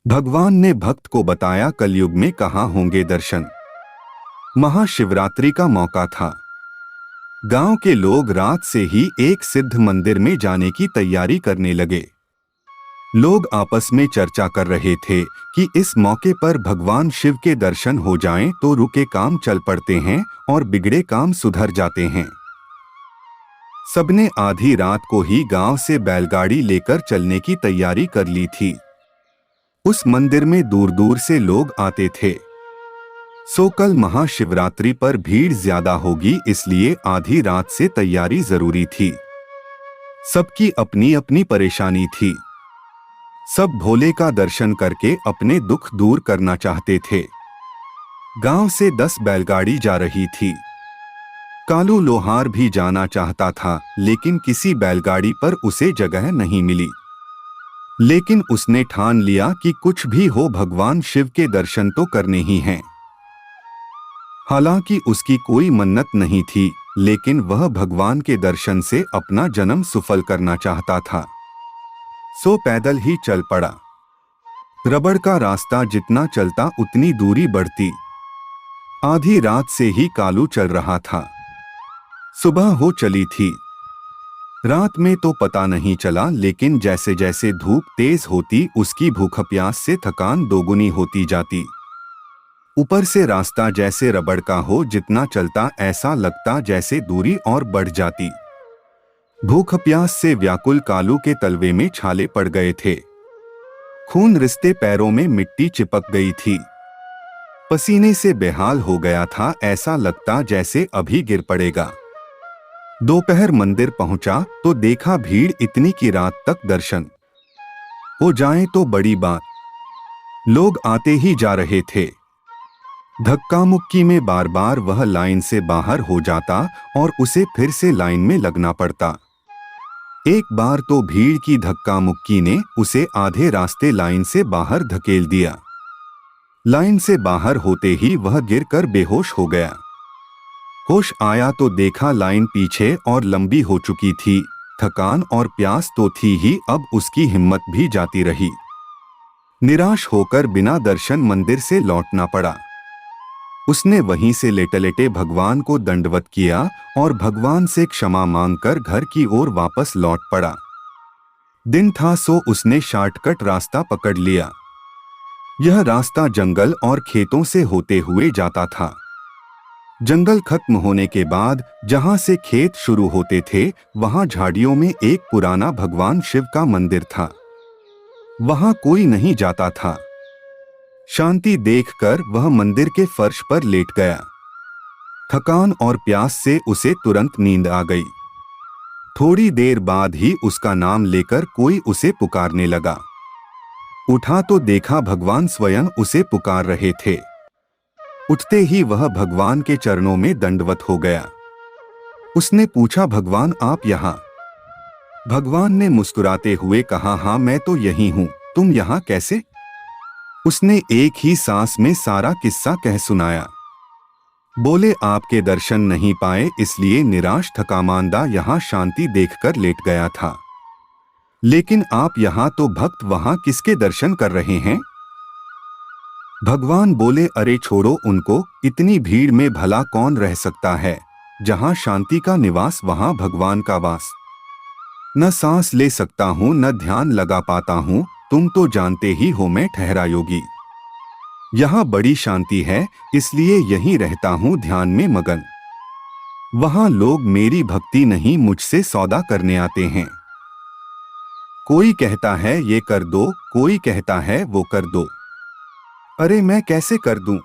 भगवान ने भक्त को बताया कलयुग में कहाँ होंगे दर्शन। महाशिवरात्रि का मौका था। गांव के लोग रात से ही एक सिद्ध मंदिर में जाने की तैयारी करने लगे। लोग आपस में चर्चा कर रहे थे कि इस मौके पर भगवान शिव के दर्शन हो जाएं तो रुके काम चल पड़ते हैं और बिगड़े काम सुधर जाते हैं। सबने आधी रात को ही गांव से बैलगाड़ी लेकर चलने की तैयारी कर ली थी। उस मंदिर में दूर दूर से लोग आते थे। सो कल महाशिवरात्रि पर भीड़ ज्यादा होगी, इसलिए आधी रात से तैयारी जरूरी थी। सबकी अपनी अपनी परेशानी थी। सब भोले का दर्शन करके अपने दुख दूर करना चाहते थे। गांव से 10 बैलगाड़ी जा रही थी। कालू लोहार भी जाना चाहता था, लेकिन किसी बैलगाड़ी पर उसे जगह नहीं मिली। लेकिन उसने ठान लिया कि कुछ भी हो भगवान शिव के दर्शन तो करने ही हैं। हालांकि उसकी कोई मन्नत नहीं थी, लेकिन वह भगवान के दर्शन से अपना जन्म सफल करना चाहता था। सो पैदल ही चल पड़ा। रबड़ का रास्ता जितना चलता उतनी दूरी बढ़ती। आधी रात से ही कालू चल रहा था। सुबह हो चली थी। रात में तो पता नहीं चला, लेकिन जैसे जैसे धूप तेज होती उसकी भूख प्यास से थकान दोगुनी होती जाती। ऊपर से रास्ता जैसे रबड़ का हो, जितना चलता ऐसा लगता जैसे दूरी और बढ़ जाती। भूख प्यास से व्याकुल कालू के तलवे में छाले पड़ गए थे। खून रिश्ते पैरों में मिट्टी चिपक गई थी। पसीने से बेहाल हो गया था, ऐसा लगता जैसे अभी गिर पड़ेगा। दोपहर मंदिर पहुंचा तो देखा भीड़ इतनी कि रात तक दर्शन हो जाए तो बड़ी बात। लोग आते ही जा रहे थे। धक्का मुक्की में बार बार वह लाइन से बाहर हो जाता और उसे फिर से लाइन में लगना पड़ता। एक बार तो भीड़ की धक्का मुक्की ने उसे आधे रास्ते लाइन से बाहर धकेल दिया। लाइन से बाहर होते ही वह गिरकर बेहोश हो गया। होश आया तो देखा लाइन पीछे और लंबी हो चुकी थी। थकान और प्यास तो थी ही, अब उसकी हिम्मत भी जाती रही। निराश होकर बिना दर्शन मंदिर से लौटना पड़ा। उसने वहीं से लेटे लेटे भगवान को दंडवत किया और भगवान से क्षमा मांगकर घर की ओर वापस लौट पड़ा। दिन था सो उसने शॉर्टकट रास्ता पकड़ लिया। यह रास्ता जंगल और खेतों से होते हुए जाता था। जंगल खत्म होने के बाद जहां से खेत शुरू होते थे, वहां झाड़ियों में एक पुराना भगवान शिव का मंदिर था। वहां कोई नहीं जाता था। शांति देखकर वह मंदिर के फर्श पर लेट गया। थकान और प्यास से उसे तुरंत नींद आ गई। थोड़ी देर बाद ही उसका नाम लेकर कोई उसे पुकारने लगा। उठा तो देखा भगवान स्वयं उसे पुकार रहे थे। उठते ही वह भगवान के चरणों में दंडवत हो गया। उसने पूछा, भगवान आप यहाँ? भगवान ने मुस्कुराते हुए कहा, हाँ मैं तो यही हूँ, तुम यहाँ कैसे? उसने एक ही सांस में सारा किस्सा कह सुनाया। बोले, आपके दर्शन नहीं पाए इसलिए निराश थकामांदा यहाँ शांति देखकर लेट गया था। लेकिन आप यहाँ तो भक्त, वहां किसके दर्शन कर रहे हैं? भगवान बोले, अरे छोड़ो उनको, इतनी भीड़ में भला कौन रह सकता है। जहां शांति का निवास वहां भगवान का वास। न सांस ले सकता हूं न ध्यान लगा पाता हूं, तुम तो जानते ही हो मैं ठहरा योगी। यहां बड़ी शांति है, इसलिए यहीं रहता हूं ध्यान में मगन। वहां लोग मेरी भक्ति नहीं मुझसे सौदा करने आते हैं। कोई कहता है ये कर दो, कोई कहता है वो कर दो। अरे मैं कैसे कर दूं?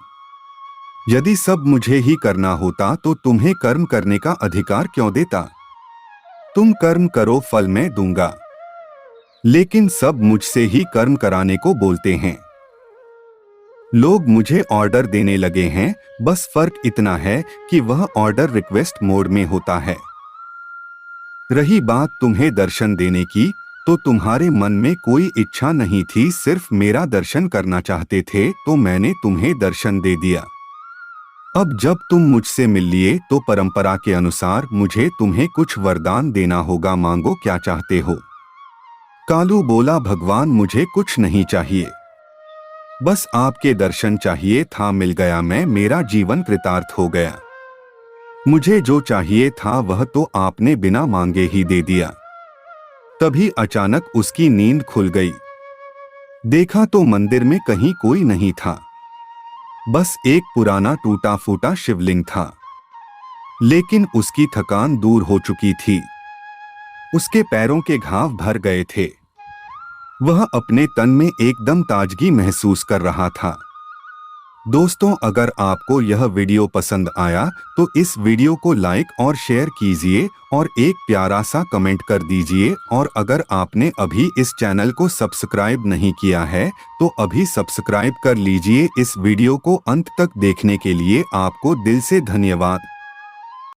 यदि सब मुझे ही करना होता तो तुम्हें कर्म करने का अधिकार क्यों देता? तुम कर्म करो, फल मैं दूंगा। लेकिन सब मुझसे ही कर्म कराने को बोलते हैं। लोग मुझे ऑर्डर देने लगे हैं, बस फर्क इतना है कि वह ऑर्डर रिक्वेस्ट मोड में होता है। रही बात तुम्हें दर्शन देने की, तो तुम्हारे मन में कोई इच्छा नहीं थी, सिर्फ मेरा दर्शन करना चाहते थे, तो मैंने तुम्हें दर्शन दे दिया। अब जब तुम मुझसे मिल लिए तो परंपरा के अनुसार मुझे तुम्हें कुछ वरदान देना होगा, मांगो क्या चाहते हो? कालू बोला, भगवान मुझे कुछ नहीं चाहिए। बस आपके दर्शन चाहिए था, मिल गया मैं, मेरा जीवन कृतार्थ हो गया। मुझे जो चाहिए था वह तो आपने बिना मांगे ही दे दिया। तभी अचानक उसकी नींद खुल गई। देखा तो मंदिर में कहीं कोई नहीं था, बस एक पुराना टूटा फूटा शिवलिंग था। लेकिन उसकी थकान दूर हो चुकी थी, उसके पैरों के घाव भर गए थे, वह अपने तन में एकदम ताजगी महसूस कर रहा था। दोस्तों, अगर आपको यह वीडियो पसंद आया तो इस वीडियो को लाइक और शेयर कीजिए और एक प्यारा सा कमेंट कर दीजिए। और अगर आपने अभी इस चैनल को सब्सक्राइब नहीं किया है तो अभी सब्सक्राइब कर लीजिए। इस वीडियो को अंत तक देखने के लिए आपको दिल से धन्यवाद।